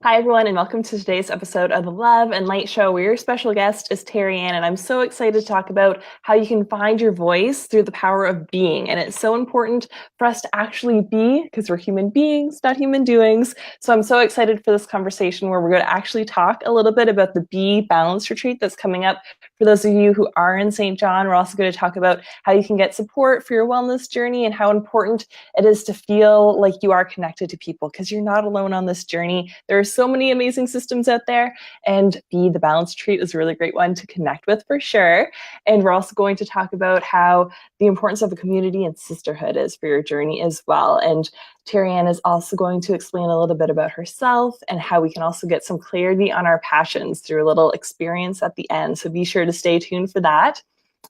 Hi, everyone, and welcome to today's episode of the Love and Light Show, where your special guest is Terri-Ann, and I'm so excited to talk about how you can find your voice through the power of being. And it's so important for us to actually be, because we're human beings, not human doings. So I'm so excited for this conversation where we're going to actually talk a little bit about the Be Balanced retreat that's coming up. For those of you who are in St. John, we're also going to talk about how you can get support for your wellness journey and how important it is to feel like you are connected to people, because you're not alone on this journey. There are so many amazing systems out there, and the Balanced Retreat is a really great one to connect with for sure. And we're also going to talk about how the importance of a community and sisterhood is for your journey as well. And Terri-Ann is also going to explain a little bit about herself and how we can also get some clarity on our passions through a little experience at the end. So be sure to stay tuned for that.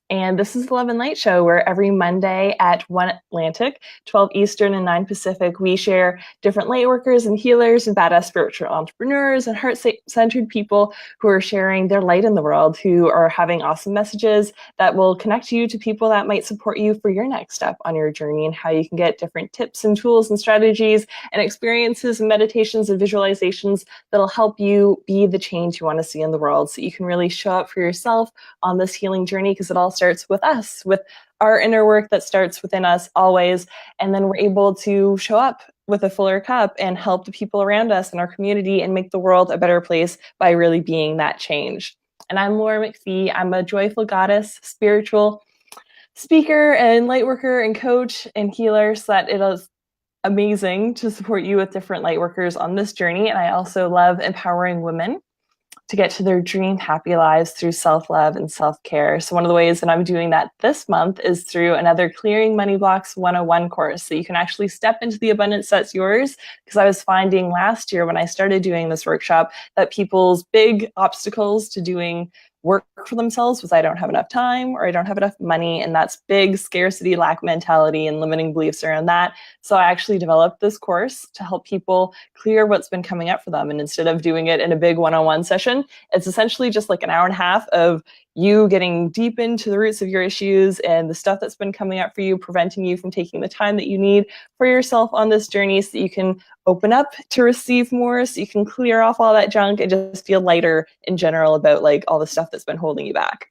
And this is the Love and Light Show, where every Monday at 1 Atlantic, 12 Eastern, and 9 Pacific, we share different light workers and healers and badass spiritual entrepreneurs and heart-centered people who are sharing their light in the world, who are having awesome messages that will connect you to people that might support you for your next step on your journey, and how you can get different tips and tools and strategies and experiences and meditations and visualizations that'll help you be the change you want to see in the world, so you can really show up for yourself on this healing journey, because it all starts with us, with our inner work that starts within us always. And then we're able to show up with a fuller cup and help the people around us in our community and make the world a better place by really being that change. And I'm Laura McPhee. I'm a joyful goddess, spiritual speaker and light worker and coach and healer, so that it is amazing to support you with different light workers on this journey. And I also love empowering women to get to their dream happy lives through self-love and self-care. So one of the ways that I'm doing that this month is through another Clearing Money Blocks 101 course. So you can actually step into the abundance that's yours, because I was finding last year when I started doing this workshop that people's big obstacles to doing work for themselves was I don't have enough time or I don't have enough money, and that's big scarcity, lack mentality, and limiting beliefs around that. So I actually developed this course to help people clear what's been coming up for them. And instead of doing it in a big one-on-one session, it's essentially just like an hour and a half of you getting deep into the roots of your issues and the stuff that's been coming up for you, preventing you from taking the time that you need for yourself on this journey, so that you can open up to receive more, so you can clear off all that junk and just feel lighter in general about like all the stuff that's been holding you back.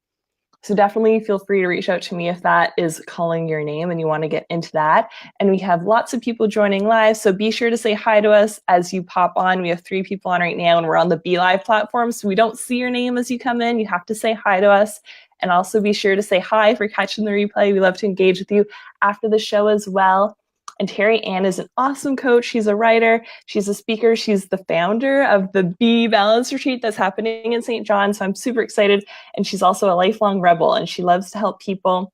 So definitely feel free to reach out to me if that is calling your name and you want to get into that. And we have lots of people joining live, so be sure to say hi to us as you pop on. We have 3 people on right now, and we're on the Be Live platform, so we don't see your name as you come in. You have to say hi to us. And also be sure to say hi if you're catching the replay. We love to engage with you after the show as well. And Terri-Ann is an awesome coach. She's a writer. She's a speaker. She's the founder of the Be Balanced retreat that's happening in St. John. So I'm super excited. And she's also a lifelong rebel, and she loves to help people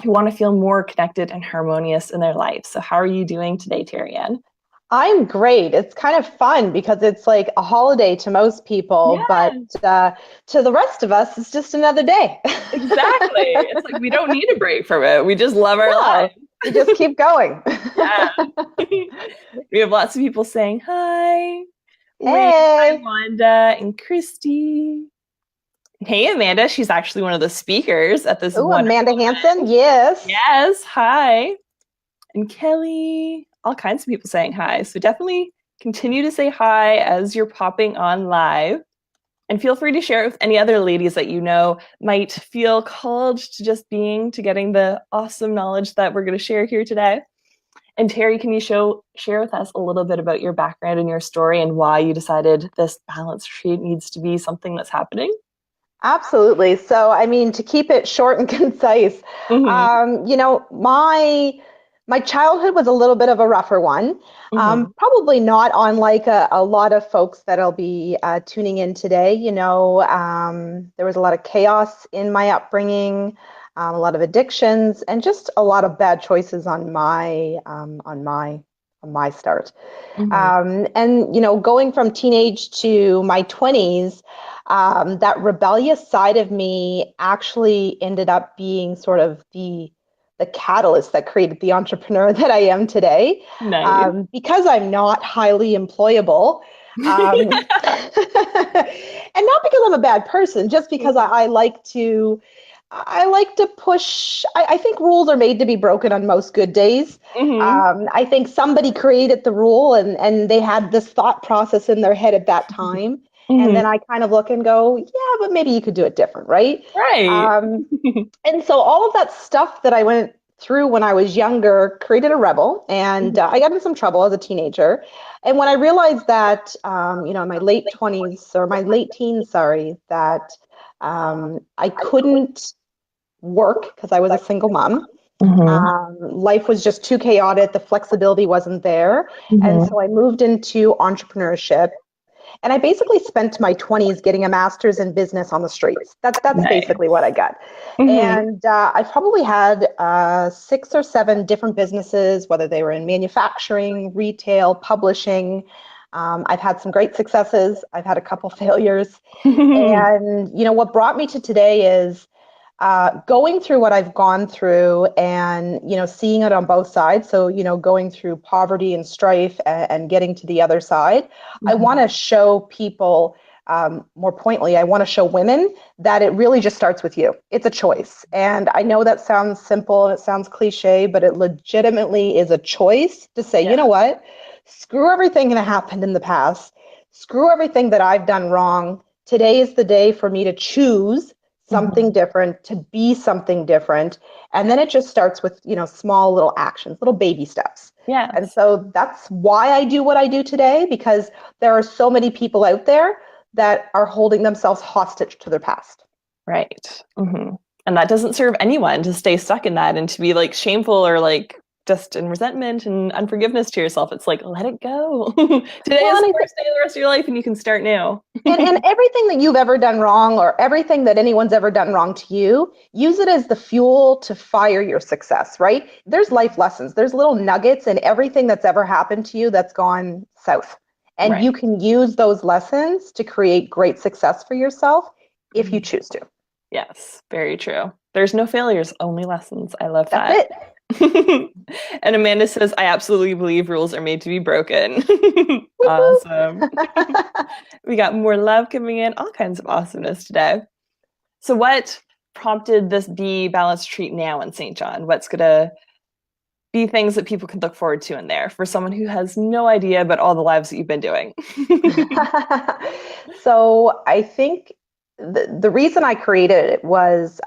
who want to feel more connected and harmonious in their life. So how are you doing today, Terri-Ann? I'm great. It's kind of fun because it's like a holiday to most people, but Yeah, to the rest of us, it's just another day. exactly. It's like we don't need a break from it. We just love our No, life. you just keep going. Yeah. We have lots of people saying hi. Wait, hi, Hey. Wanda and Christy. Hey, Amanda. She's actually one of the speakers at this Oh, Amanda wonderful Hansen. event. Yes. Yes, hi. And Kelly. All kinds of people saying hi. So definitely continue to say hi as you're popping on live. And feel free to share it with any other ladies that you know might feel called to just being, to getting the awesome knowledge that we're going to share here today. And Terri, can you share with us a little bit about your background and your story and why you decided this balance retreat needs to be something that's happening? Absolutely. So, I mean, to keep it short and concise, Mm-hmm. my childhood was a little bit of a rougher one. Mm-hmm. Probably not unlike a lot of folks that'll be tuning in today. There was a lot of chaos in my upbringing, a lot of addictions, and just a lot of bad choices on my start. Mm-hmm. And going from teenage to my 20s, that rebellious side of me actually ended up being sort of the catalyst that created the entrepreneur that I am today. Nice. Because I'm not highly employable, and not because I'm a bad person, just because I like to I like to push. I think rules are made to be broken on most good days. Hmm. I think somebody created the rule and they had this thought process in their head at that time. And then Hmm. I kind of look and go, yeah, but maybe you could do it different, right? Right. Um, and so all of that stuff that I went through when I was younger created a rebel, and I got in some trouble as a teenager. And when I realized that, in my late 20s or my late teens, sorry, that I couldn't work because I was a single mom. Hmm. Life was just too chaotic. The flexibility wasn't there. And Hmm. so I moved into entrepreneurship. And I basically spent my 20s getting a master's in business on the streets. That's Nice. basically what I got. Hmm. And I probably had 6 or 7 different businesses, whether they were in manufacturing, retail, publishing. I've had some great successes. I've had a couple failures. And what brought me to today is going through what I've gone through and seeing it on both sides. So going through poverty and strife and getting to the other side. I want Hmm. to show people, more pointedly, I want to show women that it really just starts with you. It's a choice. And I know that sounds simple and it sounds cliche, but it legitimately is a choice to say, Yeah. you know what? Screw everything that happened in the past. Screw everything that I've done wrong. Today is the day for me to choose something Hmm. different, to be something different. And then it just starts with, small little actions, little baby steps. And Yes. so that's why I do what I do today, because there are so many people out there that are holding themselves hostage to their past. Right. Hmm. And that doesn't serve anyone to stay stuck in that and to be like shameful or like just in resentment and unforgiveness to yourself. It's like, let it go. Today Well, is and the I first day of the rest of your life and you can start new. and everything that you've ever done wrong or everything that anyone's ever done wrong to you, use it as the fuel to fire your success, right? There's life lessons, there's little nuggets in everything that's ever happened to you that's gone south. And Right. you can use those lessons to create great success for yourself if you choose to. Yes, very true. There's no failures, only lessons. I love That's that. it. And Amanda says, I absolutely believe rules are made to be broken. Woohoo! Awesome. We got more love coming in, all kinds of awesomeness today. So, what prompted this Be Balanced Treat Now in St. John? What's going to be things that people can look forward to in there for someone who has no idea about all the lives that you've been doing? So I think the reason I created it was,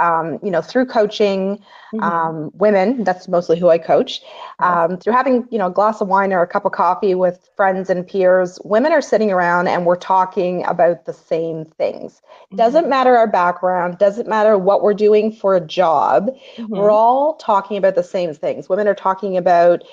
through coaching Hmm. women, that's mostly who I coach, Yes. through having, a glass of wine or a cup of coffee with friends and peers, women are sitting around and we're talking about the same things. Doesn't Hmm. matter our background, doesn't matter what we're doing for a job. We're Hmm. all talking about the same things. Women are talking about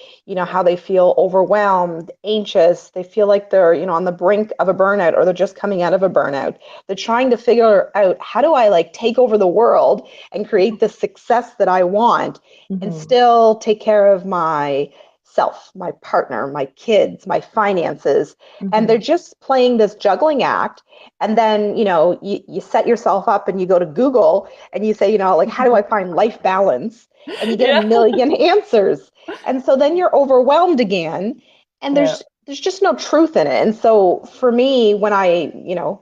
how they feel overwhelmed, anxious, they feel like they're, on the brink of a burnout or they're just coming out of a burnout. They're trying to figure out, how do I like take over the world and create the success that I want and Hmm. still take care of my self, my partner, my kids, my finances. And they're Hmm. just playing this juggling act. And then, you set yourself up and you go to Google and you say, like, how do I find life balance? And you get a Yeah. million answers. And so then you're overwhelmed again, and Yeah. there's just no truth in it. And so for me, when I,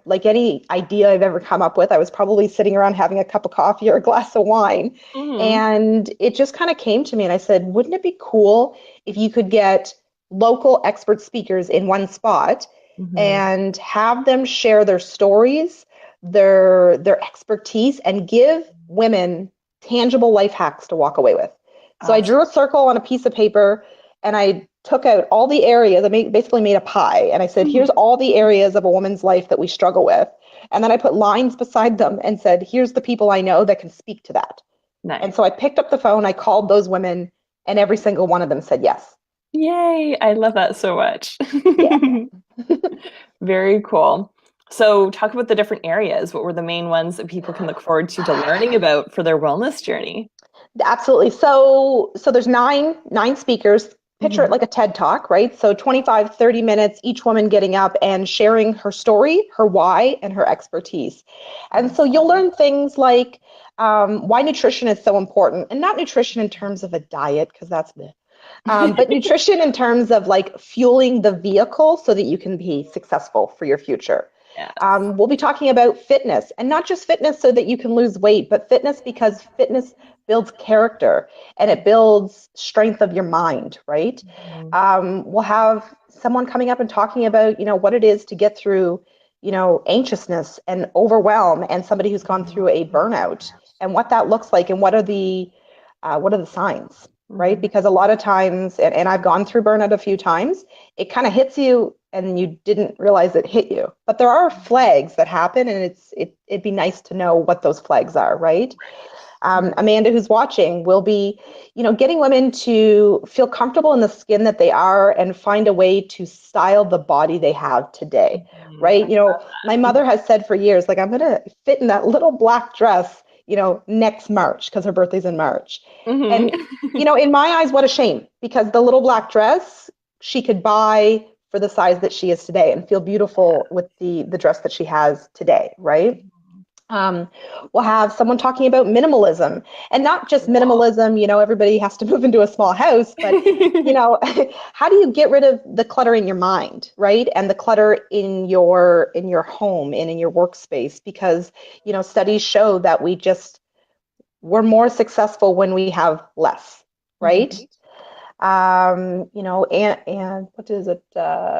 like any idea I've ever come up with, I was probably sitting around having a cup of coffee or a glass of wine, Hmm. and it just kind of came to me and I said, wouldn't it be cool if you could get local expert speakers in one spot Hmm. and have them share their stories, their expertise, and give women tangible life hacks to walk away with. So I Awesome. drew a circle on a piece of paper and I took out all the areas. Basically made a pie and I said, here's Hmm. all the areas of a woman's life that we struggle with. And then I put lines beside them and said, here's the people I know that can speak to that. And Nice. so I picked up the phone, I called those women, and every single one of them said yes. Yay. I love that so much. Yeah. Very cool. So, talk about the different areas. What were the main ones that people can look forward to learning about for their wellness journey? Absolutely. So there's nine speakers. Picture it Hmm. like a TED Talk, right? So 25, 30 minutes, each woman getting up and sharing her story, her why, and her expertise. And so you'll Awesome. learn things like why nutrition is so important, and not nutrition in terms of a diet, because that's the but nutrition in terms of like fueling the vehicle so that you can be successful for your future. Yes. We'll be talking about fitness, and not just fitness so that you can lose weight, but fitness because fitness builds character and it builds strength of your mind, right? Mhm. We'll have someone coming up and talking about, what it is to get through, anxiousness and overwhelm, and somebody who's gone through a burnout and what that looks like, and what are the signs, right? Mhm. Because a lot of times, and I've gone through burnout a few times, it kind of hits you and you didn't realize it hit you. But there are flags that happen, and it'd be nice to know what those flags are, right? Amanda, who's watching, will be, getting women to feel comfortable in the skin that they are and find a way to style the body they have today, Mhm. right? My mother has said for years, like, I'm going to fit in that little black dress, next March, because her birthday's in March. Mhm. And, in my eyes, what a shame, because the little black dress she could buy for the size that she is today and feel beautiful with the dress that she has today, right? Um, we'll have someone talking about minimalism, and not just minimalism, everybody has to move into a small house, but how do you get rid of the clutter in your mind, right? And the clutter in your home and in your workspace, because, studies show that we're more successful when we have less, right? Mhm. And what is it?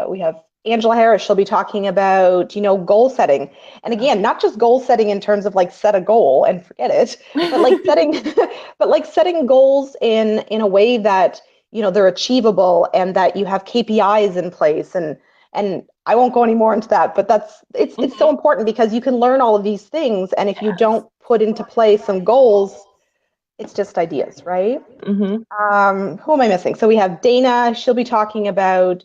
We have Angela Harris. She'll be talking about, goal setting. And again, not just goal setting in terms of like set a goal and forget it, but like setting, but like setting goals in a way that, they're achievable and that you have KPIs in place. And I won't go any more into that, but it's so Mhm. important, because you can learn all of these things. And if you don't put into place some goals, it's just ideas, right? Mhm. Who am I missing? So we have Dana. She'll be talking about,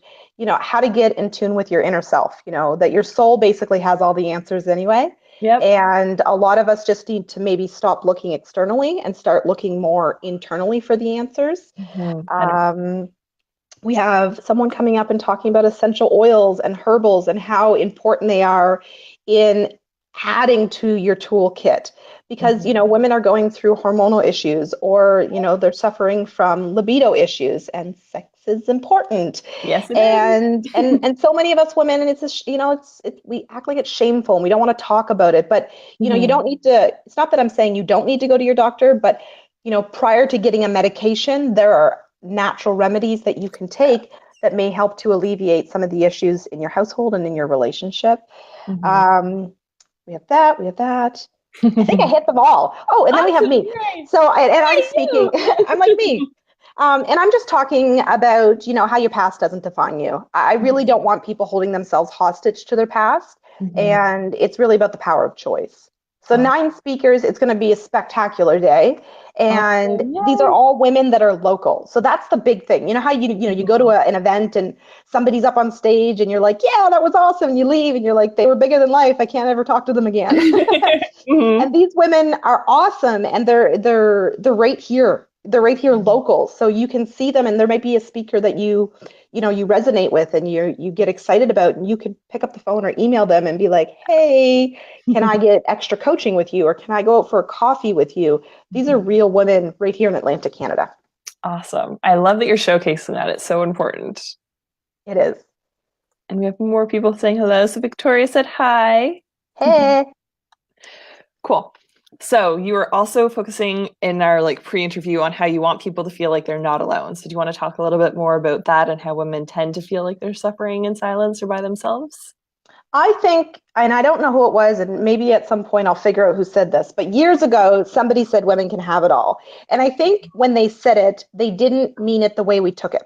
how to get in tune with your inner self, that your soul basically has all the answers anyway. Yep. And a lot of us just need to maybe stop looking externally and start looking more internally for the answers. Mhm. Um, we have someone coming up and talking about essential oils and herbals and how important they are in adding to your toolkit, because Mhm. women are going through hormonal issues, or they're suffering from libido issues, and sex is important. Yes, it is. And so many of us women, and we act like it's shameful and we don't want to talk about it, but you Mhm. don't need to. It's not that I'm saying you don't need to go to your doctor, but prior to getting a medication, there are natural remedies that you can take that may help to alleviate some of the issues in your household and in your relationship. Mhm. Um, we have that. We have that. I think I hit them all. Oh, and then we have Awesome. me. Great. So, and I'm speaking, I I'm like me. And I'm just talking about, how your past doesn't define you. I really do. don't want people holding themselves hostage to their past. Mhm. And it's really about the power of choice. So, Awesome. 9 speakers, it's going to be a spectacular day. And Awesome. these are Yay. all women that are local. So that's the big thing. You know how you go to Mhm. an event and somebody's up on stage and you're like, yeah, that was awesome. And you leave and you're like, they were bigger than life. I can't ever talk to them again. Mhm. And these women are awesome, and they're right here. They're right here local. So you can see them, and there might be a speaker that you resonate with and you get excited about, and you could pick up the phone or email them and be like, "Hey, can I get extra coaching with you, or can I go out for a coffee with you?" These are real women right here in Atlantic Canada. Awesome. I love that you're showcasing that. It's so important. It is. And we have more people saying hello. So Victoria said hi. Hey. Cool. So you were also focusing in our like pre-interview on how you want people to feel like they're not alone. So do you want to talk a little bit more about that and how women tend to feel like they're suffering in silence or by themselves? I think, and I don't know who it was, and maybe at some point I'll figure out who said this, but years ago, somebody said women can have it all. And I think when they said it, they didn't mean it the way we took it.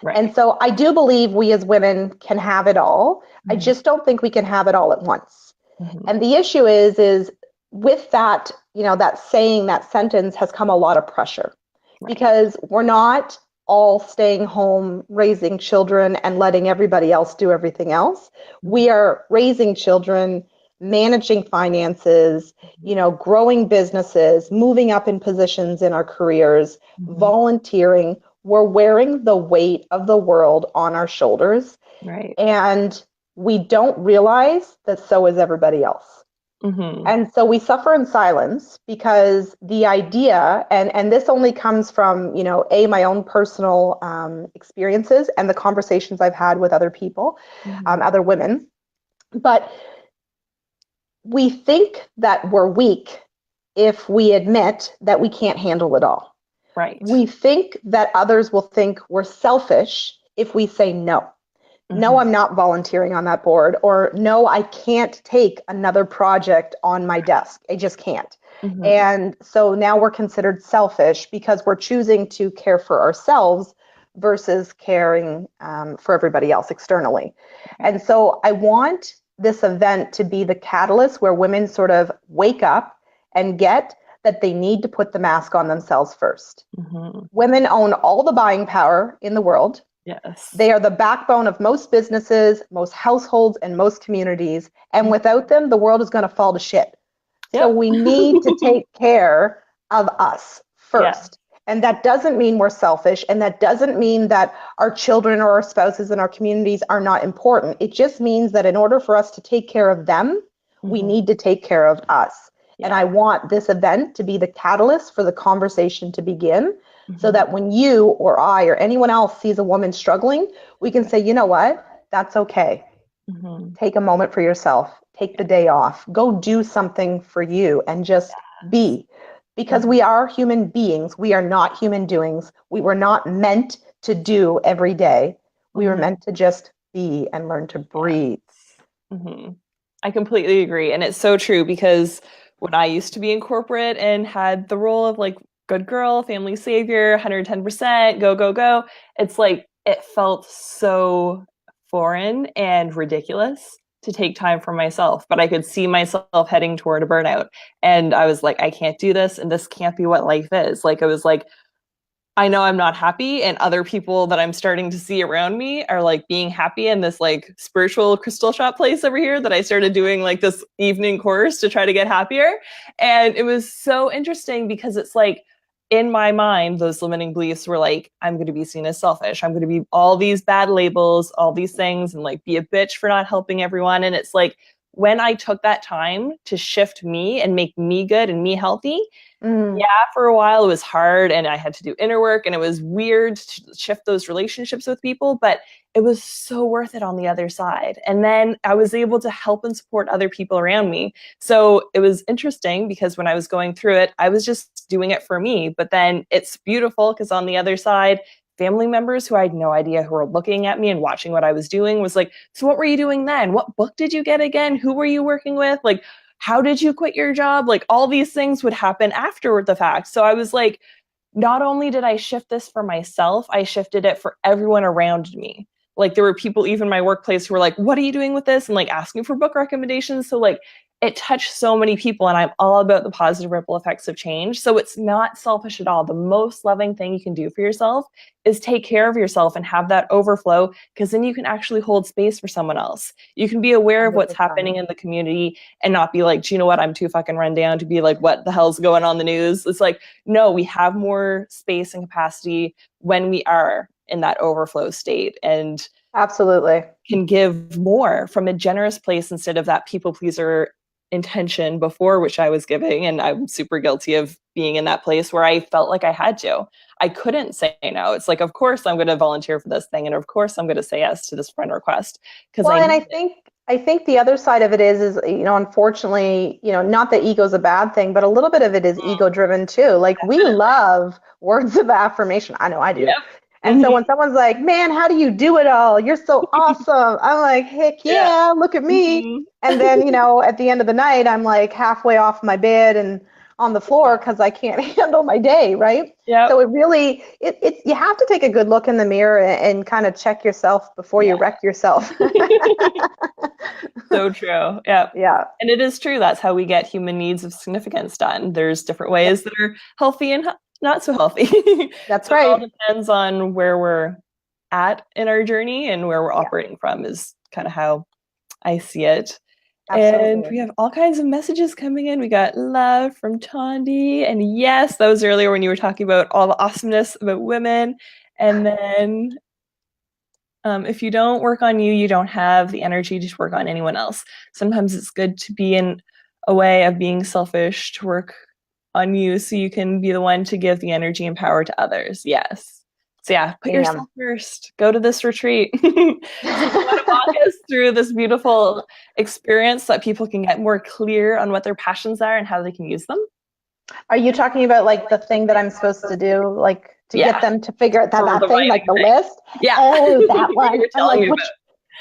Right. And so I do believe we as women can have it all. I Mhm. just don't think we can have it all at once. Mhm. And the issue is with that, that saying, that sentence has come a lot of pressure, Right. because we're not all staying home raising children and letting everybody else do everything else. Mhm. We are raising children, managing finances, growing businesses, moving up in positions in our careers, Mhm. volunteering. We're wearing the weight of the world on our shoulders, Right. and we don't realize that so is everybody else. Mhm. And so we suffer in silence, because the idea, and this only comes from, my own personal experiences and the conversations I've had with other people, Mhm. other women, but we think that we're weak if we admit that we can't handle it all. Right. We think that others will think we're selfish if we say no. No, I'm not volunteering on that board, or no, I can't take another project on my desk. I just can't. And so now we're considered selfish because we're choosing to care for ourselves versus caring for everybody else externally. And so I want this event to be the catalyst where women sort of wake up and get that they need to put the mask on themselves first. Women own all the buying power in the world. Yes. They are the backbone of most businesses, most households, and most communities. And without them, the world is going to fall to shit. Yep. So we need to take care of us first. Yeah. And that doesn't mean we're selfish. And that doesn't mean that our children or our spouses and our communities are not important. It just means that in order for us to take care of them, we need to take care of us. Yeah. And I want this event to be the catalyst for the conversation to begin. So that when you or I or anyone else sees a woman struggling, we can say, you know what, that's okay. Take a moment for yourself. Take the day off. Go do something for you and just be. Because we are human beings. We are not human doings. We were not meant to do every day. We were meant to just be and learn to breathe. I completely agree. And it's so true, because when I used to be in corporate and had the role of like good girl, family savior, 110%, go, go, go, it's like it felt so foreign and ridiculous to take time for myself. But I could see myself heading toward a burnout. And I was like, I can't do this. And this can't be what life is. Like, it was like, I know I'm not happy, and other people that I'm starting to see around me are like being happy in this like spiritual crystal shop place over here that I started doing like this evening course to try to get happier. And it was so interesting because it's like, in my mind, those limiting beliefs were like, I'm going to be seen as selfish. I'm going to be all these bad labels, all these things, and like be a bitch for not helping everyone. And it's like, when I took that time to shift me and make me good and me healthy, yeah, for a while it was hard and I had to do inner work and it was weird to shift those relationships with people, but it was so worth it on the other side. And then I was able to help and support other people around me. So it was interesting because when I was going through it, I was just doing it for me. But then it's beautiful because on the other side, family members who I had no idea who were looking at me and watching what I was doing was like, so what were you doing then? What book did you get again? Who were you working with? Like, how did you quit your job? Like, all these things would happen after the fact. So I was like, not only did I shift this for myself, I shifted it for everyone around me. Like, there were people even in my workplace who were like, what are you doing with this? And like asking for book recommendations. So like, it touched so many people, and I'm all about the positive ripple effects of change. So it's not selfish at all. The most loving thing you can do for yourself is take care of yourself and have that overflow, because then you can actually hold space for someone else. You can be aware of what's 100%. happening in the community and not be like, do you know what? I'm too fucking run down to be like, what the hell's going on the news? It's like, no, we have more space and capacity when we are in that overflow state, and absolutely can give more from a generous place instead of that people pleaser intention before, which I was giving. And I'm super guilty of being in that place where I felt like I had to. I couldn't say no. It's like, of course I'm going to volunteer for this thing, and of course I'm going to say yes to this friend request. Well, and I think the other side of it is, unfortunately, not that ego is a bad thing, but a little bit of it is ego driven too. Like, we love words of affirmation. I know I do. Yep. And so when someone's like, man, how do you do it all? You're so awesome. I'm like, heck yeah, look at me. And then, at the end of the night, I'm like halfway off my bed and on the floor because I can't handle my day, right? Yeah. So it really, you have to take a good look in the mirror and kind of check yourself before you wreck yourself. So true. Yeah. Yeah. And it is true. That's how we get human needs of significance done. There's different ways that are healthy and not so healthy. That's so right. It all depends on where we're at in our journey and where we're operating from, is kind of how I see it. Absolutely. And we have all kinds of messages coming in. We got love from Tondi. And yes, that was earlier when you were talking about all the awesomeness about women. And then if you don't work on you, you don't have the energy to work on anyone else. Sometimes it's good to be in a way of being selfish to work on you so you can be the one to give the energy and power to others. Yes. So yeah, put yourself Damn. first. Go to this retreat. So do you want to walk us through this beautiful experience so that people can get more clear on what their passions are and how they can use them? Are you talking about like the thing that I'm supposed to do, like to get Yeah, them to figure out that or that the thing, like writing the thing. list? Yeah, Oh, that what you one. were telling me about.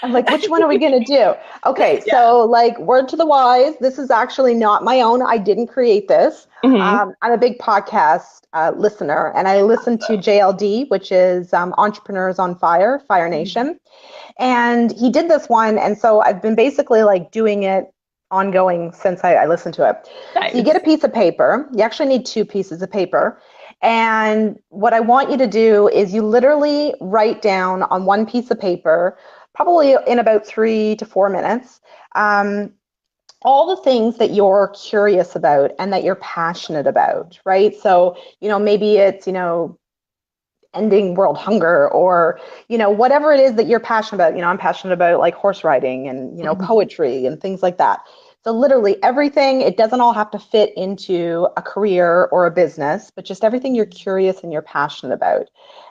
I'm like, which one are we gonna do? Okay, Yeah. so like word to the wise, this is actually not my own. I didn't create this. Hmm. I'm a big podcast listener, and I listen to JLD, which is Entrepreneurs on Fire, Fire Nation. And he did this one. And so I've been basically like doing it ongoing since I listened to it. So you get a Nice. piece of paper. You actually need two pieces of paper. And what I want you to do is you literally write down on one piece of paper, probably in about 3 to 4 minutes, um, all the things that you're curious about and that you're passionate about, right? So, maybe it's, ending world hunger, or whatever it is that you're passionate about. I'm passionate about like horse riding and Hmm. poetry and things like that. So literally everything. It doesn't all have to fit into a career or a business, but just everything you're curious and you're passionate about.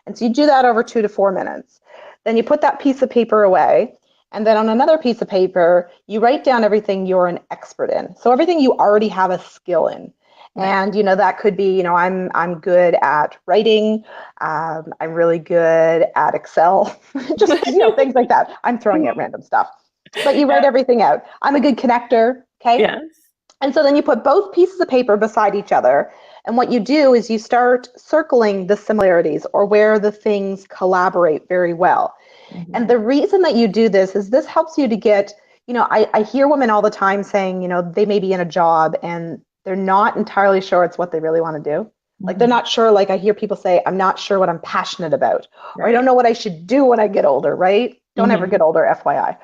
And so you do that over 2 to 4 minutes. Then you put that piece of paper away, and then on another piece of paper you write down everything you're an expert in, so everything you already have a skill in. Nice. And that could be, I'm good at writing. I'm really good at Excel, just things like that. I'm throwing out random stuff, but you write Yeah. everything out. I'm a good connector. Okay. Yes. And so then you put both pieces of paper beside each other. And what you do is you start circling the similarities or where the things collaborate very well. And Hmm. the reason that you do this is this helps you to get, I hear women all the time saying, they may be in a job and they're not entirely sure it's what they really want to do. Like they're Hmm. not sure, like I hear people say, I'm not sure what I'm passionate about, or I don't Right. know what I should do when I get older, right? Don't ever Hmm. get older, FYI.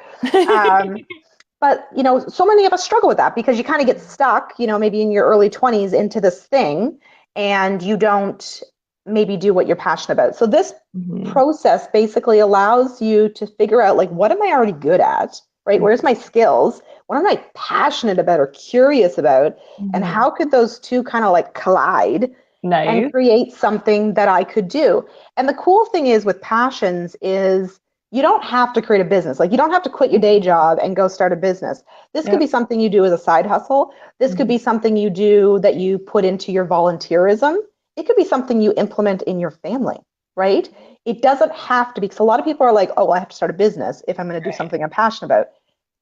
But so many of us struggle with that because you kind of get stuck, maybe in your early 20s into this thing, and you don't maybe do what you're passionate about. So this Hmm. process basically allows you to figure out, like, what am I already good at, right? Where's my skills? What am I passionate about or curious about? And Hmm. how could those two kind of like collide and Nice. create something that I could do? And the cool thing is with passions is you don't have to create a business. Like you don't have to quit your day Mhm. job and go start a business. This could Yep. be something you do as a side hustle. This could Mhm. be something you do that you put into your volunteerism. It could be something you implement in your family, right? It doesn't have to be, because a lot of people are like, oh, well, I have to start a business if I'm going to do Right. something I'm passionate about.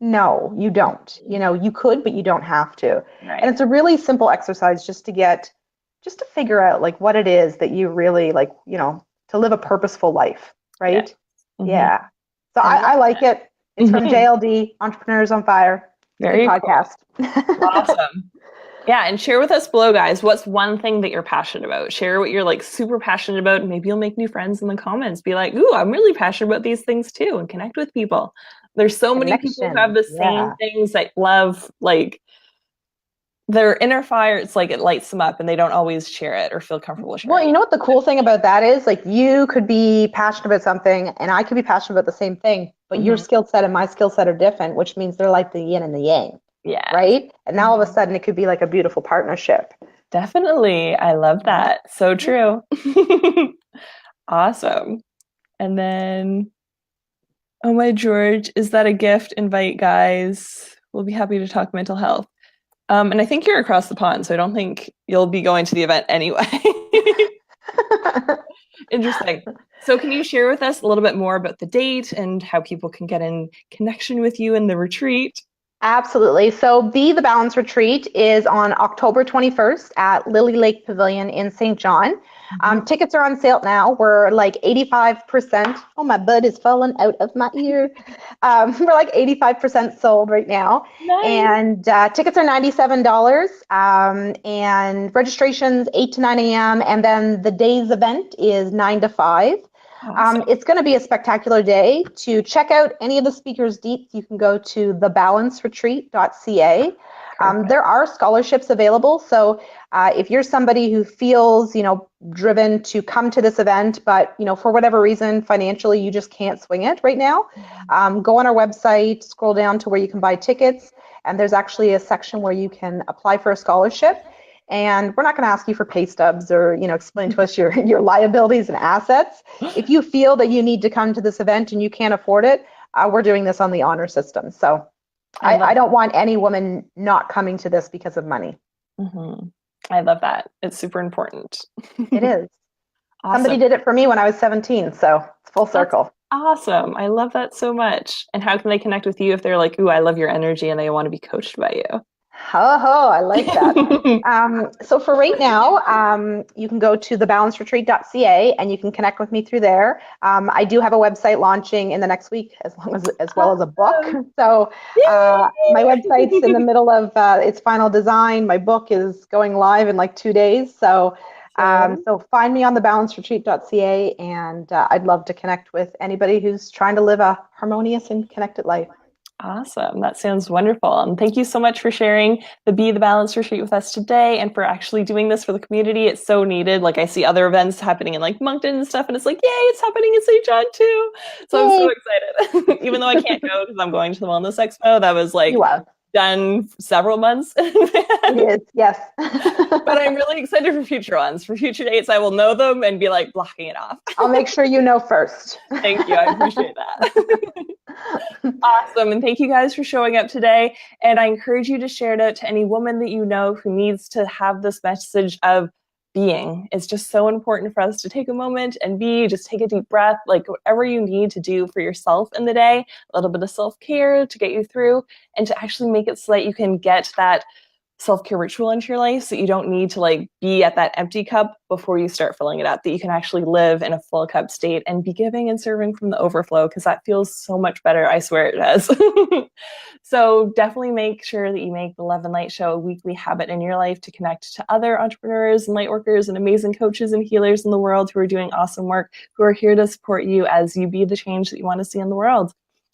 No, you don't. You could, but you don't have to. And Right. it's a really simple exercise just to figure out like what it is that you really like, to live a purposeful life, Yeah. right? Hmm. Yeah. So I love I like it. It's from it. JLD, Entrepreneurs on Fire. Good Very cool. podcast. Awesome. Yeah, and share with us below, guys. What's one thing that you're passionate about? Share what you're like super passionate about, and maybe you'll make new friends in the comments. Be like, "Ooh, I'm really passionate about these things too," and connect with people. There's so many people who have Connection. the same Yeah. things that love, like their inner fire. It's like it lights them up, and they don't always share it or feel comfortable Well, sharing you it. know what the cool thing about that is? Like, you could be passionate about something, and I could be passionate about the same thing, but your Hmm. skill set and my skill set are different, which means they're like the yin and the yang, Yes. right? And now all of a sudden, it could be like a beautiful partnership. Definitely. I love that. So true. Awesome. And then, oh my George, is that a gift? Invite guys. We'll be happy to talk mental health. And I think you're across the pond, so I don't think you'll be going to the event anyway. Interesting. So can you share with us a little bit more about the date and how people can get in connection with you in the retreat? Absolutely. So, Be the Balance Retreat is on October 21st at Lily Lake Pavilion in St. John. Mhm. Tickets are on sale now. We're like 85%. Oh, my bud is falling out of my ear. We're like 85% sold right now. Nice. And tickets are $97. And registration's 8 to 9 a.m. And then the day's event is 9 to 5. Awesome. It's going to be a spectacular day. To check out any of the speakers' deets, you can go to thebalanceretreat.ca. Perfect. There are scholarships available. So if you're somebody who feels, driven to come to this event, but, for whatever reason, financially, you just can't swing it right now, go on our website, scroll down to where you can buy tickets. And there's actually a section where you can apply for a scholarship. and we're not going to ask you for pay stubs or, explain to us your liabilities and assets. If you feel that you need to come to this event and you can't afford it, we're doing this on the honor system. So I love I don't want any woman not coming to this because of money. Mm-hmm. I love that. It's super important. It is. Somebody Awesome. did it for me when I was 17, so it's full That's circle. awesome. I love that so much. And how can they connect with you if they're like, ooh, I love your energy and they want to be coached by you? Ho ho, I like that. So for right now, you can go to thebalancedretreat.ca and you can connect with me through there. I do have a website launching in the next week, as well as a book. Awesome. So my website's in the Yay! middle of its final design. My book is going live in like 2 days. So Awesome. so find me on thebalancedretreat.ca, and I'd love to connect with anybody who's trying to live a harmonious and connected life. Awesome. That sounds wonderful. And thank you so much for sharing the Be the Balance retreat with us today and for actually doing this for the community. It's so needed. Like I see other events happening in like Moncton and stuff, and it's like, yay, it's happening in St. John too. So I'm so Yay! excited. Even though I can't go because I'm going to the Wellness Expo, that was like You are. done several months. It is, yes. But I'm really excited for future ones. For future dates, I will know them and be like blocking it off. I'll make sure you know first. Thank you. I appreciate that. Awesome. And thank you guys for showing up today. And I encourage you to share it out to any woman that you know who needs to have this message of being. It's just so important for us to take a moment and just take a deep breath, like whatever you need to do for yourself in the day, a little bit of self-care to get you through, and to actually make it so that you can get that self-care ritual into your life so you don't need to like be at that empty cup before you start filling it up, that you can actually live in a full cup state and be giving and serving from the overflow, because that feels so much better. I swear it does. So definitely make sure that you make the Love and Light Show a weekly habit in your life to connect to other entrepreneurs and light workers and amazing coaches and healers in the world who are doing awesome work, who are here to support you as you be the change that you want to see in the world.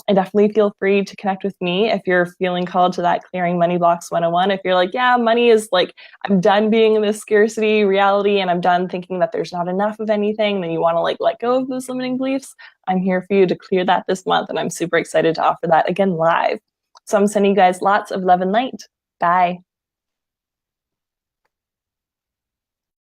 And definitely feel free to connect with me if you're feeling called to that Clearing Money Blocks 101. If you're like, yeah, money is like, I'm done being in this scarcity reality and I'm done thinking that there's not enough of anything, then you want to like let go of those limiting beliefs, I'm here for you to clear that this month. And I'm super excited to offer that again live. So I'm sending you guys lots of love and light. Bye.